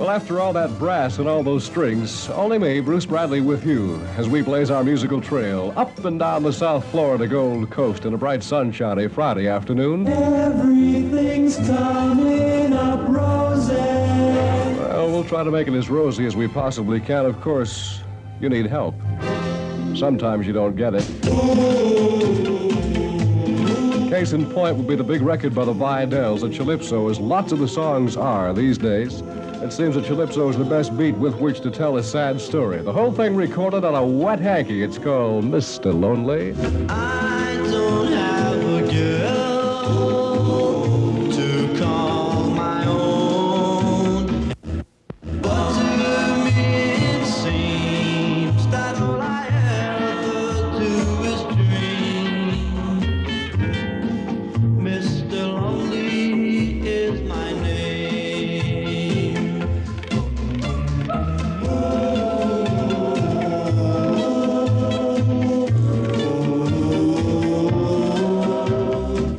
Well, after all that brass and all those strings, only me, Bruce Bradley, with you as we blaze our musical trail up and down the South Florida Gold Coast in a bright, sunshiny Friday afternoon. Everything's coming up rosy. Well, we'll try to make it as rosy as we possibly can. Of course, you need help. Sometimes you don't get it. Case in point would be the big record by the Vidells at Calypso, as lots of the songs are these days. It seems that Calypso is the best beat with which to tell a sad story. The whole thing recorded on a wet hanky. It's called Mr. Lonely. I don't have a girl to call my own, but to me it seems that all I ever do is dream. Mr. Lonely is my name.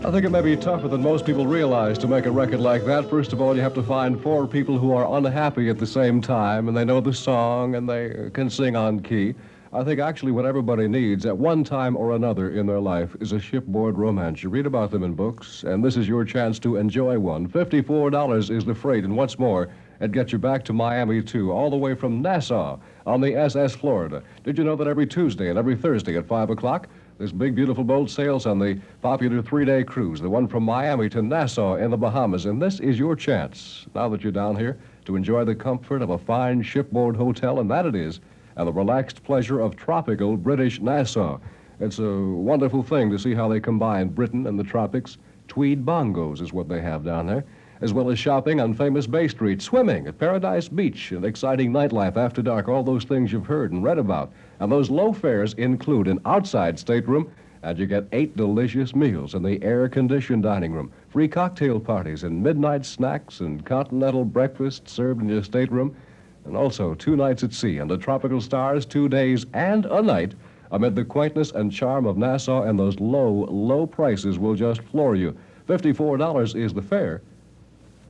I think it may be tougher than most people realize to make a record like that. First of all, you have to find 4 people who are unhappy at the same time, and they know the song, and they can sing on key. I think actually what everybody needs at one time or another in their life is a shipboard romance. You read about them in books, and this is your chance to enjoy one. $54 is the freight, and what's more, it gets you back to Miami, too, all the way from Nassau on the SS Florida. Did you know that every Tuesday and every Thursday at 5 o'clock, this big, beautiful boat sails on the popular 3-day cruise, the one from Miami to Nassau in the Bahamas, and this is your chance, now that you're down here, to enjoy the comfort of a fine shipboard hotel, and that it is, and the relaxed pleasure of tropical British Nassau. It's a wonderful thing to see how they combine Britain and the tropics. Tweed bongos is what they have down there, as well as shopping on famous Bay Street, swimming at Paradise Beach, and exciting nightlife after dark, all those things you've heard and read about. And those low fares include an outside stateroom, and you get 8 delicious meals in the air-conditioned dining room, free cocktail parties and midnight snacks and continental breakfast served in your stateroom, and also 2 nights at sea under tropical stars, 2 days and a night amid the quaintness and charm of Nassau, and those low, low prices will just floor you. $54 is the fare,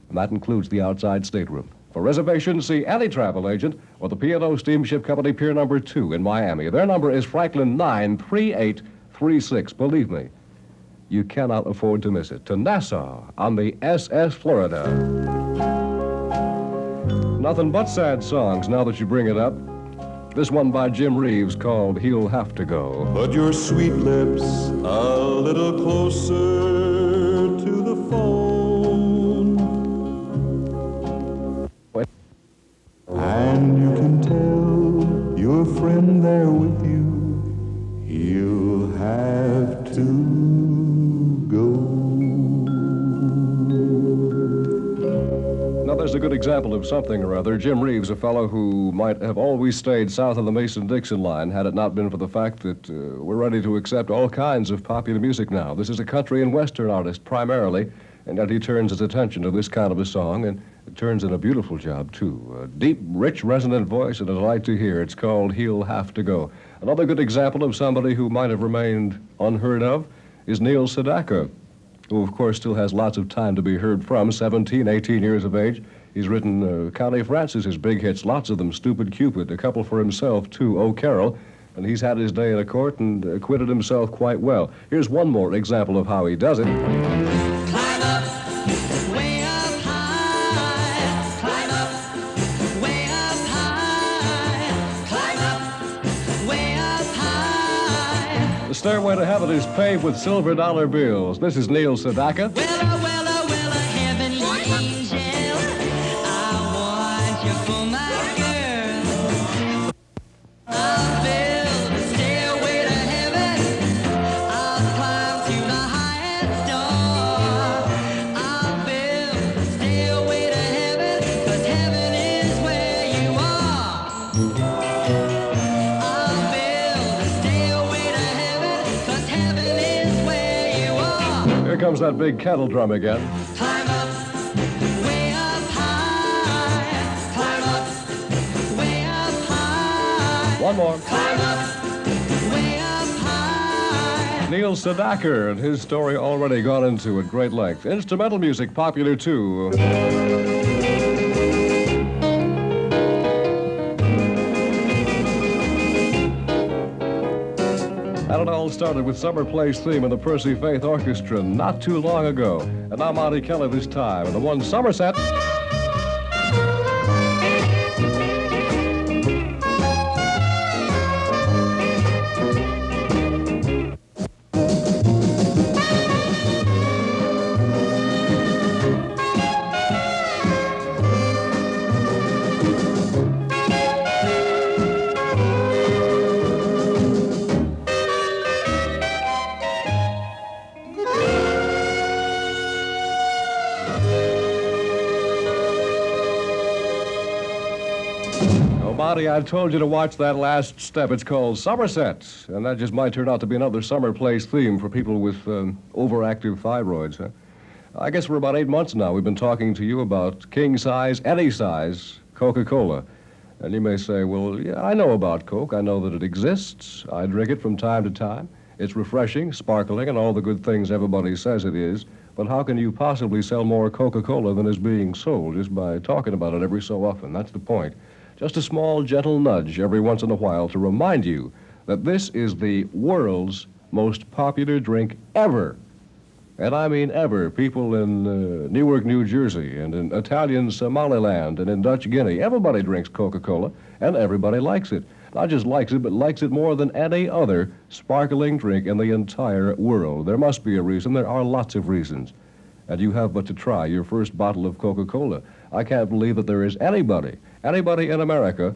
and that includes the outside stateroom. For reservations, see any travel agent or the P&O Steamship Company, Pier Number 2 in Miami. Their number is Franklin 93836. Believe me, you cannot afford to miss it. To Nassau on the SS Florida. Nothing but sad songs now that you bring it up. This one by Jim Reeves called He'll Have to Go. Put your sweet lips a little closer to the phone. And you can tell your friend there with you, he'll have to go. Now, there's a good example of something or other. Jim Reeves, a fellow who might have always stayed south of the Mason-Dixon line had it not been for the fact that we're ready to accept all kinds of popular music now. This is a country and western artist primarily, and yet he turns his attention to this kind of a song, and it turns in a beautiful job, too. A deep, rich, resonant voice, and a delight to hear. It's called He'll Have to Go. Another good example of somebody who might have remained unheard of is Neil Sedaka, who, of course, still has lots of time to be heard from, 17, 18 years of age. He's written Connie Francis's big hits, lots of them, Stupid Cupid, a couple for himself, too, Oh Carol, and he's had his day in a court and acquitted himself quite well. Here's one more example of how he does it. Climb up, way up high. Climb up, way up high. Climb up, way up high. The stairway to heaven is paved with silver dollar bills. This is Neil Sedaka. Well, heavenly angel, I want you for my girl. I'll build a stairway to heaven. I'll climb to the highest door. I'll build a stairway to heaven, 'cause heaven is where you are. I'll build a stairway to heaven, 'cause heaven is where you are. Here comes that big kettle drum again. Climb up, way up high. Climb up, way up high. One more. Climb up, way up high. Neil Sedaka and his story already gone into at great length. Instrumental music popular, too. all started with Summer Play's theme in the Percy Faith Orchestra not too long ago. And now Monty Kelly this time, and the one Somerset. Monty, I told you to watch that last step. It's called Somerset, and that just might turn out to be another Summer Place theme for people with overactive thyroids. Huh? I guess for about 8 months now we've been talking to you about king size, any size, Coca-Cola. And you may say, well, yeah, I know about Coke. I know that it exists. I drink it from time to time. It's refreshing, sparkling, and all the good things everybody says it is. But how can you possibly sell more Coca-Cola than is being sold just by talking about it every so often? That's the point. Just a small, gentle nudge every once in a while to remind you that this is the world's most popular drink ever. And I mean ever. People in Newark, New Jersey, and in Italian Somaliland, and in Dutch Guinea, everybody drinks Coca-Cola, and everybody likes it. Not just likes it, but likes it more than any other sparkling drink in the entire world. There must be a reason. There are lots of reasons. And you have but to try your first bottle of Coca-Cola. I can't believe that there is anybody in America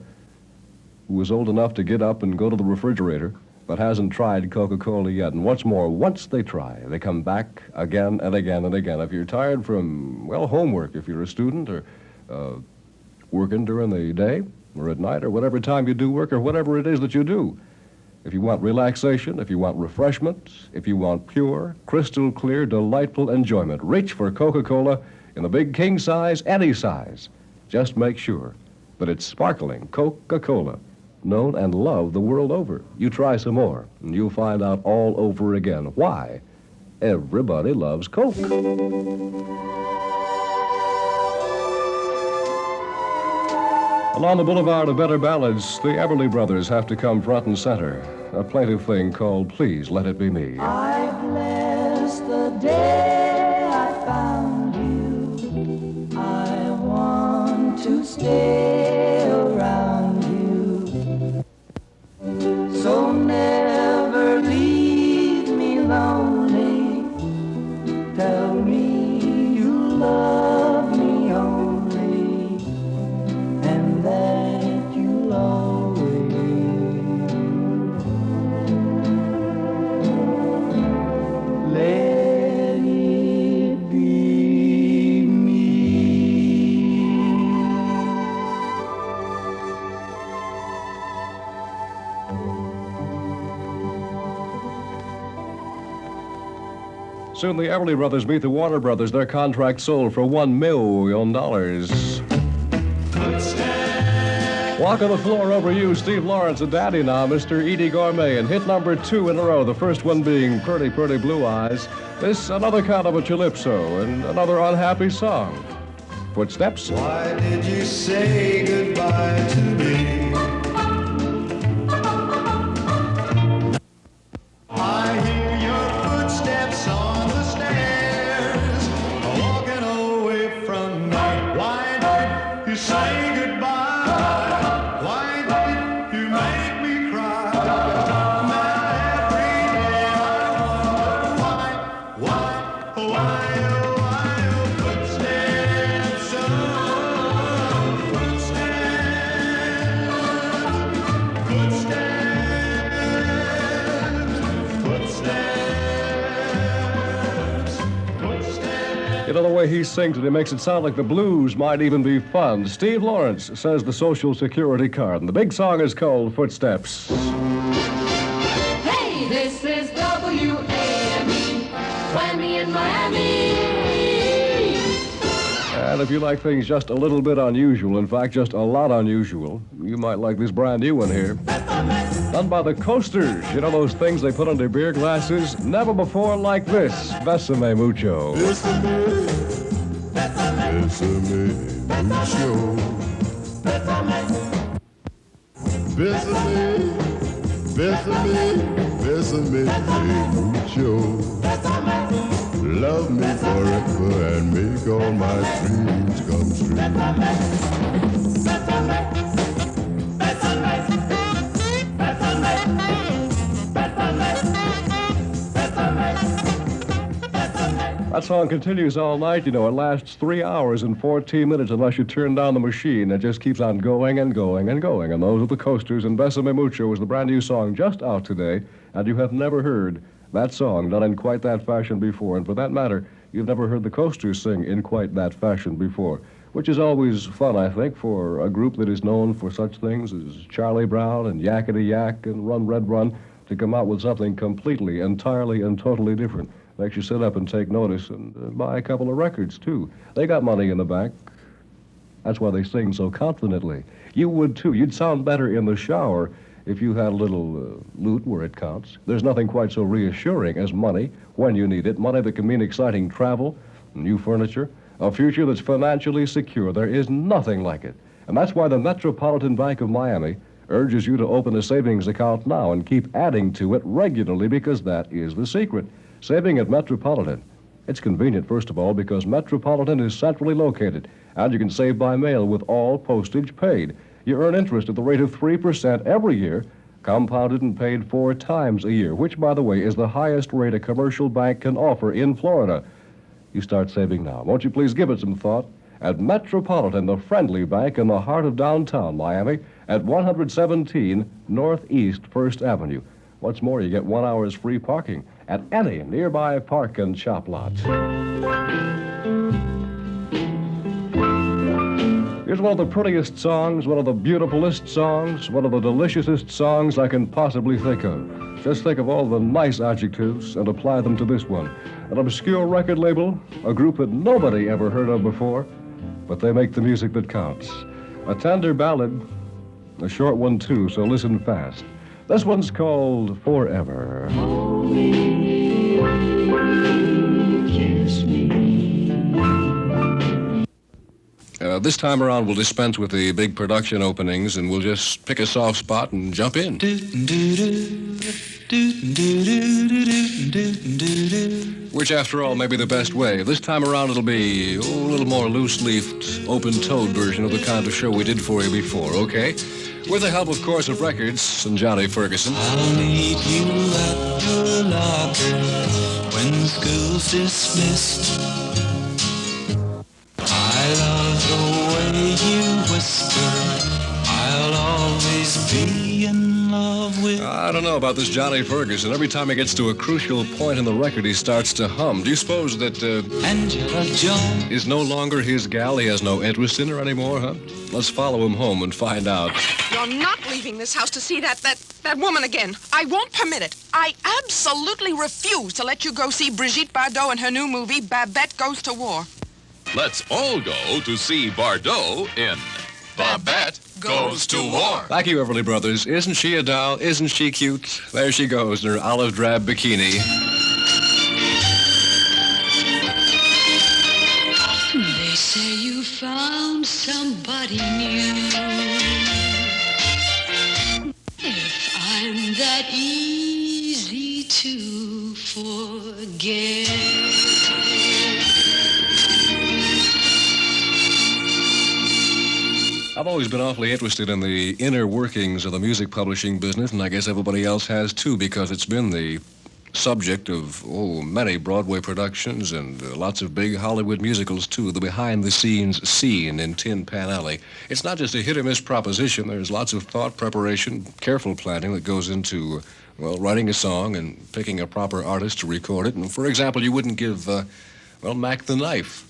who is old enough to get up and go to the refrigerator but hasn't tried Coca-Cola yet. And what's more, once they try, they come back again and again and again. If you're tired from, well, homework, if you're a student or working during the day or at night or whatever time you do work or whatever it is that you do, if you want relaxation, if you want refreshment, if you want pure, crystal clear, delightful enjoyment, reach for Coca-Cola in the big king size, any size. Just make sure that it's sparkling Coca-Cola, known and loved the world over. You try some more, and you'll find out all over again why everybody loves Coke. Along the boulevard of better ballads, the Everly Brothers have to come front and center. A plaintive thing called Please Let It Be Me. I bless the day I found you. I want to stay around you. So never leave me lonely. Tell me you love me only, and that you'll always let it be me. Soon the Everly Brothers meet the Warner Brothers. Their contract sold for $1 million. Walk on the floor over you, Steve Lawrence, and Daddy now, Mr. Edie Gourmet, and hit number 2 in a row, the first one being Pretty, Pretty Blue Eyes. This, another kind of a calypso, and another unhappy song. Footsteps. Why did you say goodbye to me? I hear your footsteps on the stairs, walking away from me. Why did you say goodbye? Why did you make me cry? Now every day I wonder why, footsteps, You know, the way he sings it, it makes it sound like the blues might even be fun. Steve Lawrence says the Social Security card, and the big song is called Footsteps. Hey, this is WAME, Whammy in Miami. And if you like things just a little bit unusual, in fact, just a lot unusual, you might like this brand new one here. Done by the Coasters. You know those things they put on their beer glasses? Never before like this. Besame mucho. Besame mucho. Besame Bésame mucho. Love me forever and make all my dreams come true. That song continues all night. You know, it lasts 3 hours and 14 minutes unless you turn down the machine. It just keeps on going and going and going. And those are the Coasters, and Bésame Mucho is the brand new song just out today. And you have never heard that song done in quite that fashion before. And for that matter, you've never heard the Coasters sing in quite that fashion before, which is always fun, I think, for a group that is known for such things as Charlie Brown and Yakety Yak and Run Red Run to come out with something completely, entirely, and totally different. Makes you sit up and take notice and buy a couple of records, too. They got money in the bank. That's why they sing so confidently. You would, too. You'd sound better in the shower if you had a little loot where it counts. There's nothing quite so reassuring as money when you need it. Money that can mean exciting travel, new furniture, a future that's financially secure. There is nothing like it. And that's why the Metropolitan Bank of Miami urges you to open a savings account now and keep adding to it regularly, because that is the secret. Saving at Metropolitan. It's convenient, first of all, because Metropolitan is centrally located, and you can save by mail with all postage paid. You earn interest at the rate of 3% every year, compounded and paid 4 times a year, which, by the way, is the highest rate a commercial bank can offer in Florida. You start saving now. Won't you please give it some thought? At Metropolitan, the friendly bank in the heart of downtown Miami, at 117 Northeast 1st Avenue. What's more, you get 1 hour's free parking at any nearby park and shop lot. Here's one of the prettiest songs, one of the beautifulest songs, one of the deliciousest songs I can possibly think of. Just think of all the nice adjectives and apply them to this one. An obscure record label, a group that nobody ever heard of before, but they make the music that counts. A tender ballad, a short one too, so listen fast. This one's called Forever. This time around, we'll dispense with the big production openings, and we'll just pick a soft spot and jump in. Which, after all, may be the best way. This time around, it'll be a little more loose-leafed, open-toed version of the kind of show we did for you before, okay? With the help, of course, of records and Johnny Ferguson. I'll meet you at your locker when school's dismissed. I love the way you whisper, I'll always be in love with. I don't know about this Johnny Ferguson. Every time he gets to a crucial point in the record, he starts to hum. Do you suppose that Angela Jones is no longer his gal? He has no interest in her anymore, huh? Let's follow him home and find out. You're not leaving this house to see that woman again. I won't permit it. I absolutely refuse to let you go see Brigitte Bardot in her new movie, Babette Goes to War. Let's all go to see Bardot in Babette Goes to War. Thank you, Everly Brothers. Isn't she a doll? Isn't she cute? There she goes in her olive drab bikini. They say you found somebody new. If I'm that easy to forget. I've always been awfully interested in the inner workings of the music publishing business, and I guess everybody else has too, because it's been the subject of many Broadway productions and lots of big Hollywood musicals too. The behind-the-scenes scene in Tin Pan Alley. It's not just a hit-or-miss proposition. There's lots of thought, preparation, careful planning that goes into writing a song and picking a proper artist to record it. And for example, you wouldn't give Mac the Knife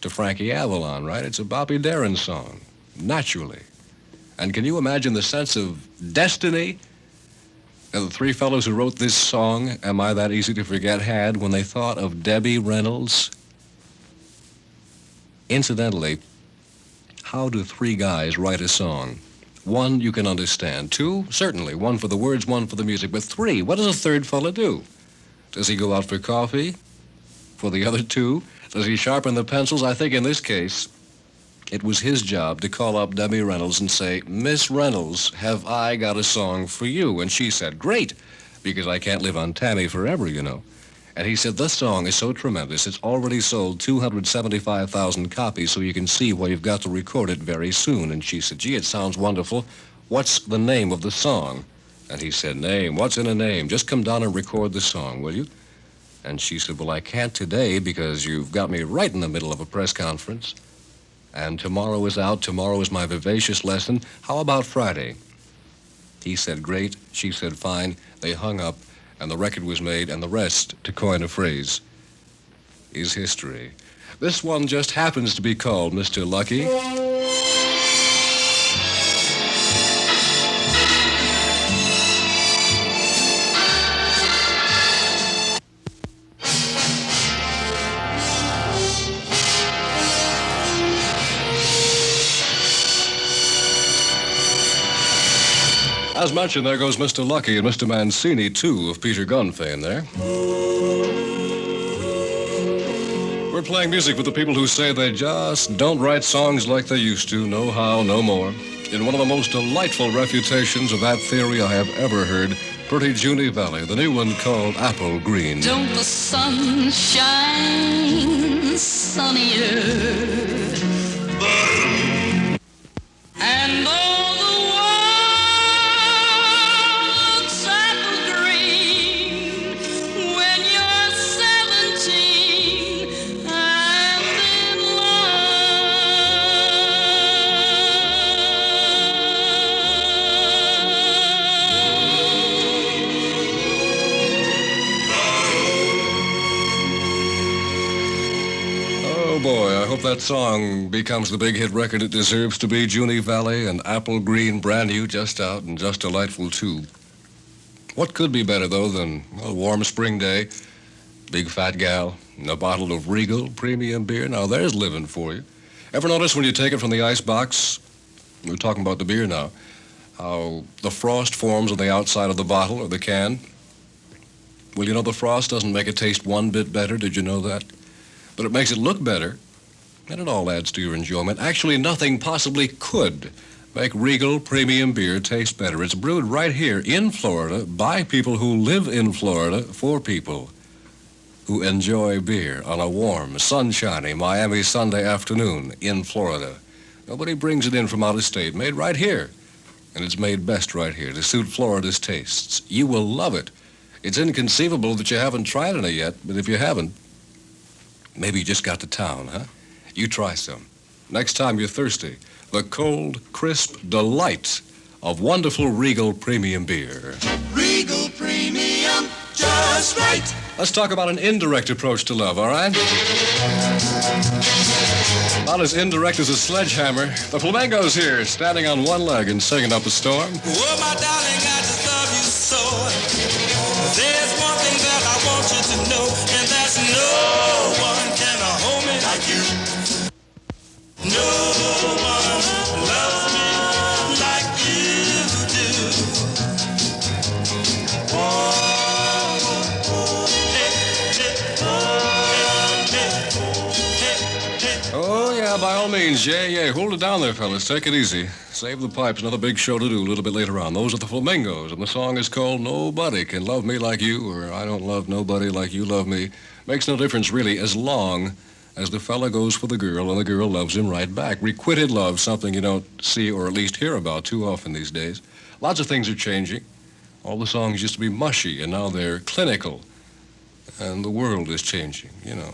to Frankie Avalon, right? It's a Bobby Darin song. Naturally. And can you imagine the sense of destiny that the three fellows who wrote this song, Am I That Easy to Forget, had when they thought of Debbie Reynolds? Incidentally, how do three guys write a song? One, you can understand. Two, certainly. One for the words, one for the music. But three, what does a third fella do? Does he go out for coffee? For the other two? Does he sharpen the pencils? I think in this case, it was his job to call up Debbie Reynolds and say, Miss Reynolds, have I got a song for you? And she said, great, because I can't live on Tammy forever, you know. And he said, this song is so tremendous, it's already sold 275,000 copies, so you can see why you've got to record it very soon. And she said, gee, it sounds wonderful. What's the name of the song? And he said, name? What's in a name? Just come down and record the song, will you? And she said, well, I can't today because you've got me right in the middle of a press conference. And tomorrow is out. Tomorrow is my vivacious lesson. How about Friday? He said, great. She said, fine. They hung up, and the record was made, and the rest, to coin a phrase, is history. This one just happens to be called Mr. Lucky. As mentioned, there goes Mr. Lucky and Mr. Mancini, too, of Peter Gunn fame there. We're playing music with the people who say they just don't write songs like they used to, no how, no more. In one of the most delightful refutations of that theory I have ever heard, pretty Junie Valley, the new one called Apple Green. Don't the sun shine sunnier? And all the world's apple green when you're 17 and in Oh boy, I hope that song becomes the big hit record it deserves to be. Junie Valley and Apple Green, brand new, just out, and just delightful too. What could be better though than a warm spring day, big fat gal, and a bottle of Regal premium beer? Now there's living for you. Ever notice when you take it from the ice box, we're talking about the beer now, how the frost forms on the outside of the bottle or the can? Well, you know, the frost doesn't make it taste one bit better. Did you know that? But it makes it look better, and it all adds to your enjoyment. Actually, nothing possibly could make Regal Premium Beer taste better. It's brewed right here in Florida by people who live in Florida for people who enjoy beer on a warm, sunshiny Miami Sunday afternoon in Florida. Nobody brings it in from out of state. Made right here, and it's made best right here to suit Florida's tastes. You will love it. It's inconceivable that you haven't tried it yet, but if you haven't, maybe you just got to town, huh? You try some. Next time you're thirsty, the cold, crisp delight of wonderful Regal Premium Beer. Regal Premium, just right. Let's talk about an indirect approach to love, all right? Not as indirect as a sledgehammer. The Flamingos here, standing on one leg and singing up a storm. Oh, my darling, I just love you so. There's one thing that I want you to know, and that's no one can hold me like you. No one loves me like you do. Oh, hey, hey, hey, hey. Oh, yeah, by all means, yeah. Hold it down there, fellas. Take it easy. Save the pipes. Another big show to do a little bit later on. Those are the Flamingos, and the song is called Nobody Can Love Me Like You, or I Don't Love Nobody Like You Love Me. Makes no difference, really, as long as the fella goes for the girl and the girl loves him right back. Requited love, something you don't see or at least hear about too often these days. Lots of things are changing. All the songs used to be mushy, and now they're clinical. And the world is changing, you know.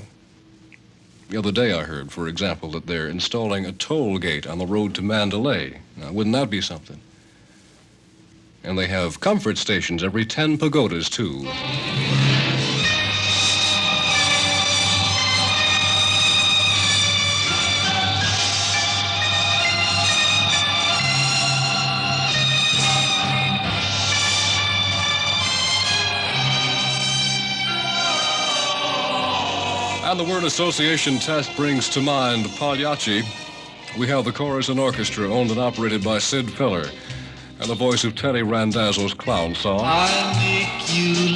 The other day I heard, for example, that they're installing a toll gate on the road to Mandalay. Now, wouldn't that be something? And they have comfort stations every 10 pagodas, too. And the word association test brings to mind Pagliacci. We have the chorus and orchestra owned and operated by Sid Feller, and the voice of Teddy Randazzo's clown song. I'll make you